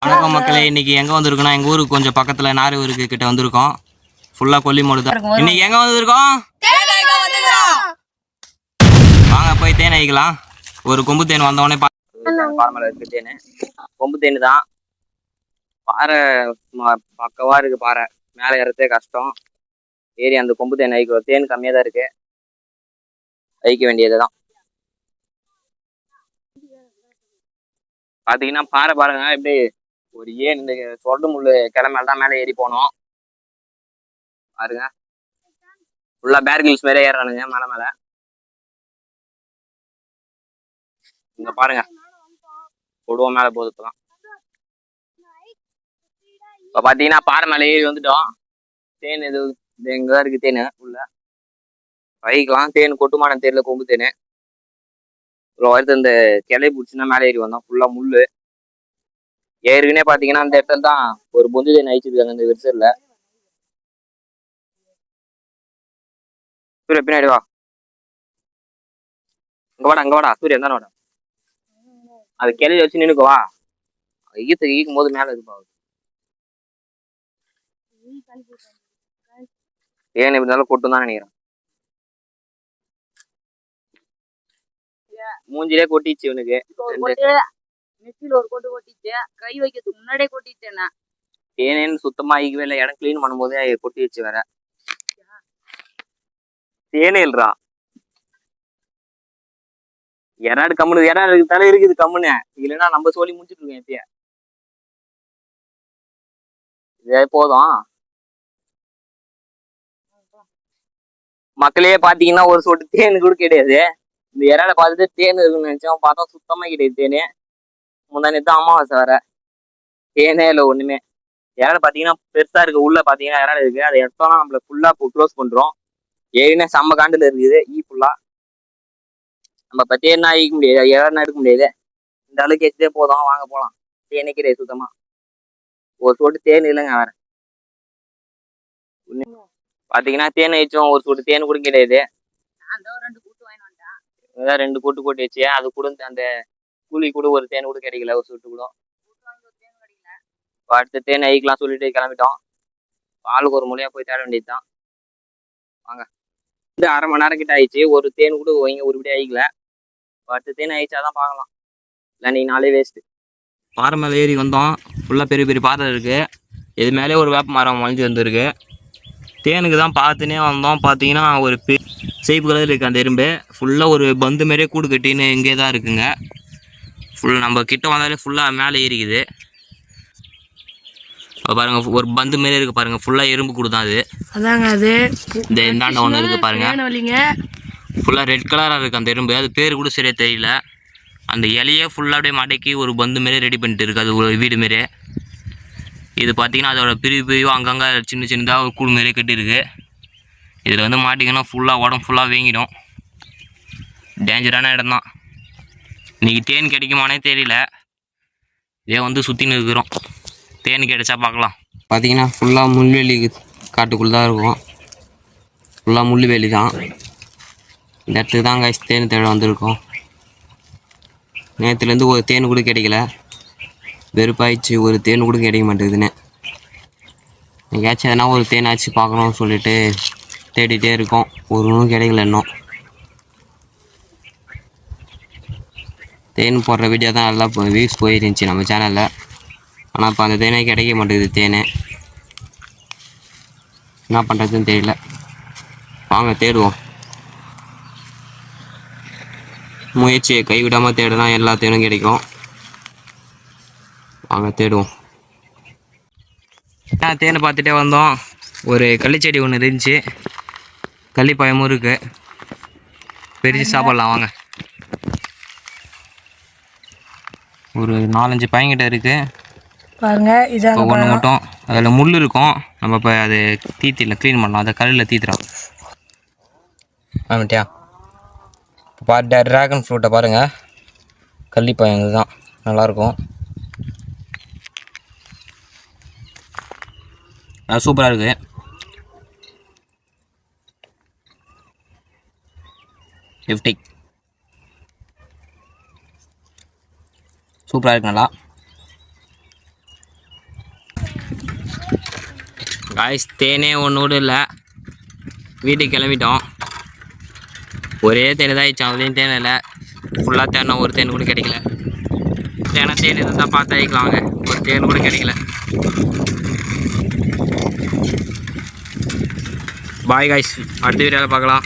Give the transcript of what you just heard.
வணக்கம் மக்களே, இன்னைக்கு எங்க வந்திருக்கோம்னா எங்க ஊருக்கு கொஞ்சம் பக்கத்துல நாரூருக்கு கிட்ட வந்திருக்கோம். ஃபுல்லா கொல்லிமோடு தான். இன்னைக்கு எங்க வந்திருக்கோம்? வாங்க போய் தேன் ஐக்கலாம். ஒரு கொம்பு தேன் வந்தவொடனே பாறை இருக்கு தேனு. கொம்பு தேனு தான். பாறை பக்கவா இருக்கு. பாறை மேல ஏறதே கஷ்டம். ஏறி அந்த கொம்பு தேன் ஐக்கிறோம். தேன் கம்மியா தான் இருக்கு, ஐக்க வேண்டியதுதான். பாத்தீங்கன்னா பாறை பாருங்க எப்படி ஒரு இந்த சொட்டு முள்ளு கிளை தான் மேலே ஏறி போனோம் பாருங்க. ஃபுல்லா பேர் கில்ஸ் மேலே ஏறானுங்க மலை மேல. இங்க பாருங்க கொடுவோம் மேல போகுது. இப்ப பாத்தீங்கன்னா பாறை மேல ஏறி வந்துட்டோம். தேன் எது எங்கதான் இருக்கு தேனு உள்ள வைக்கலாம். தேன் கொட்டுமான தேர்ல கொம்பு தேனு இவ்வளோ வருது. இந்த கிளை பிடிச்சுன்னா மேலே ஏறி வந்தோம். ஃபுல்லா முள்ளு ஏற்கனவே பாத்தீங்கன்னா அந்த இடத்துல தான் ஒரு பொந்து தேன் அழிச்சிருக்காங்க இந்த விரிசல்ல. சூரிய பின்னாடி வா, இங்க வாடா அங்க வாடா சூரிய இருந்தா வாடா. அது கிளையில வச்சு நின்னுக்குவா. ஈத்துக்கு ஈக்கும் போது மேல இருப்பா. ஏன் எப்படி இருந்தாலும் கொட்டும் தான் நினைக்கிறேன். மூஞ்சிலே கொட்டிச்சு இவனுக்கு. நெத்தியில ஒரு கொட்டு கொட்டிச்சு, கை வைக்கிறதுக்கு முன்னாடியே கொட்டிச்சேன்னா தேனேன்னு சுத்தமா ஈக்கவே இல்லை. இடம் கிளீன் பண்ணும்போதே கொட்டி வச்சு வேற தேனே இல்லா. எறாடு கம்முனு எறாடு தலை இருக்குது கம்முன்னு. இல்லைன்னா நம்ம சொல்லி முடிச்சுட்டு இருக்கோம் எப்பய. இதே போதும். மக்களே பாத்தீங்கன்னா ஒரு சொட்டு தேனு கூட கிடையாது. இந்த இறால பார்த்துட்டு தேன் இருக்குன்னு நினைச்சோம், பார்த்தா சுத்தமா கிடையாது தேனு. முந்தானேத்து அமாவாசை வேற, தேனே இல்லை ஒண்ணுமே. இறால பாத்தீங்கன்னா பெருசா இருக்கு. உள்ள பாத்தீங்கன்னா இறால் இருக்கு. அதை எடுத்தோம்னா நம்மள ஃபுல்லா க்ளோஸ் பண்றோம். ஏன்னா செம்ம காண்டுல இருக்குது ஈ ஃபுல்லா. நம்ம இப்ப தேன்னா ஈக்க முடியாது, இறால்னா எடுக்க முடியாது. இந்த அளவுக்கு வச்சதே போதும். வாங்க போலாம். தேனே கிடையாது சுத்தமா. ஒரு சொட்டு தேன் இல்லைங்க வேற. பாத்தீங்கன்னா தேன் வச்சோம், ஒரு சொட்டு தேன் கூட கிடையாது. ரெண்டு கூட்டு போட்டு வச்சு அது கூட அந்த கூலி கூட ஒரு தேன் கூட கிடைக்கல. ஒரு சொட்டு கூட. அடுத்த தேன் ஐக்கலாம் சொல்லிட்டு கிளம்பிட்டோம். ஆளுக்கு ஒரு மொழியா போய் தேட வேண்டியதுதான். வாங்க. அரை மணி நேரம் கிட்ட ஆயிடுச்சு. ஒரு தேன் கூட வைங்க ஒருபடியா ஐக்கல. அடுத்த தேன் ஆயிடுச்சாதான் பார்க்கலாம். இல்லை நீ நாளே வேஸ்ட்டு. பாறை மேலே ஏறி வந்தோம். ஃபுல்லாக பெரிய பெரிய பாறை இருக்கு. இது மேலே ஒரு வேப்ப மரம் மொழிஞ்சு வந்துருக்கு. தேனுக்கு தான் பார்த்துனே வந்தோம். பார்த்தீங்கன்னா ஒரு சேப்பு கலர் இருக்குது அந்த எறும்பு. ஃபுல்லாக ஒரு பந்து மாரியே கூடு கட்டின்னு இங்கே தான் இருக்குங்க. ஃபுல் நம்ம கிட்ட வந்தாலே ஃபுல்லாக மேலே ஏறிக்குது பாருங்க. ஒரு பந்து மாரி இருக்கு பாருங்க. ஃபுல்லாக எறும்பு கூடு தான் அது. அதாங்க அது. இந்த இந்தாண்ட ஒன்று இருக்குது பாருங்க. ஃபுல்லாக ரெட் கலராக இருக்குது அந்த எறும்பு. அது பேர் கூட சரியாக தெரியல. அந்த இலையே ஃபுல்லாக அப்படியே மடக்கி ஒரு பந்து மாரி ரெடி பண்ணிட்டு இருக்குது. அது ஒரு வீடு மாரி. இது பார்த்தீங்கன்னா அதோட பிரிவு அங்கங்கே சின்ன சின்னதாக ஒரு கூடு மாரியே கட்டியிருக்கு. இதில் வந்து மாட்டிங்கன்னா ஃபுல்லாக உடம்பு ஃபுல்லாக வீங்கிடும். டேஞ்சரான இடம் தான். இன்றைக்கி தேன் கிடைக்குமானே தெரியல. இதே வந்து சுற்றின்னு இருக்கிறோம். தேன் கிடைச்சா பார்க்கலாம். பார்த்தீங்கன்னா ஃபுல்லாக முள்வெளி காட்டுக்குள்ளே தான் இருக்கும். ஃபுல்லாக முள்ளுவேலி தான். இந்த இடத்துக்கு தான் காய்ச்சி தேன் தேட வந்திருக்கோம். நேற்றுலேருந்து ஒரு தேன் கூட கிடைக்கல. வெறுப்பாயிடுச்சு. ஒரு தேன் கூட கிடைக்க மாட்டேங்குதுன்னு. எங்கேயாச்சும் எதனா ஒரு தேனாச்சும் பார்க்கணும்னு சொல்லிட்டு தேடிகிட்டே இருக்கோம். ஒன்றும் கிடைக்கல இன்னும். தேன் போடுற வீடியோ தான் நல்லா வியூஸ் போயிருந்துச்சு நம்ம சேனலில். ஆனால் இப்போ அந்த தேனே கிடைக்க மாட்டேங்குது. தேனே என்ன பண்ணுறதுன்னு தெரியல. வாங்க தேடுவோம். முயற்சியை கைவிடாமல் தேடினா எல்லா தேனும் கிடைக்கும். வாங்க தேடுவோம். தேனை பார்த்துட்டே வந்தோம். ஒரு கள்ளிச்செடி ஒன்று இருந்துச்சு. கள்ளிப்பழமும் இருக்குது. பெருசு சாப்பிட்லாம் வாங்க. ஒரு 4-5 பழங்கிட்ட இருக்குது பாருங்க. இது ஒன்று மட்டும் அதில் முள் இருக்கும். நம்ம இப்போ அது தீத்தில க்ளீன் பண்ணலாம். அதை கல்லில் தீத்துறோம். ஆமாட்டியா இப்போ ட்ராகன் ஃப்ரூட்டை பாருங்கள். கள்ளிப்பழம் இதுதான் நல்லாயிருக்கும். சூப்பராக இருக்குது. லிப்டிக் சூப்பராக இருக்கு. நல்லா காய்ஸ் தேனே ஒன்று கூட இல்லை. வீட்டுக்கு கிளம்பிட்டோம். ஒரே தேன் தான் ஆயிடுச்சு, அதுலேயும் தேன் இல்லை. ஃபுல்லாக தேன் ஒரு தேன் கூட கிடைக்கல. தேன் இருந்தால் பார்த்து ஆகிக்கலாங்க. ஒரு தேன் கூட கிடைக்கல. பாய் காய்ஸ், அடுத்த வீடியோவில் பார்க்கலாம்.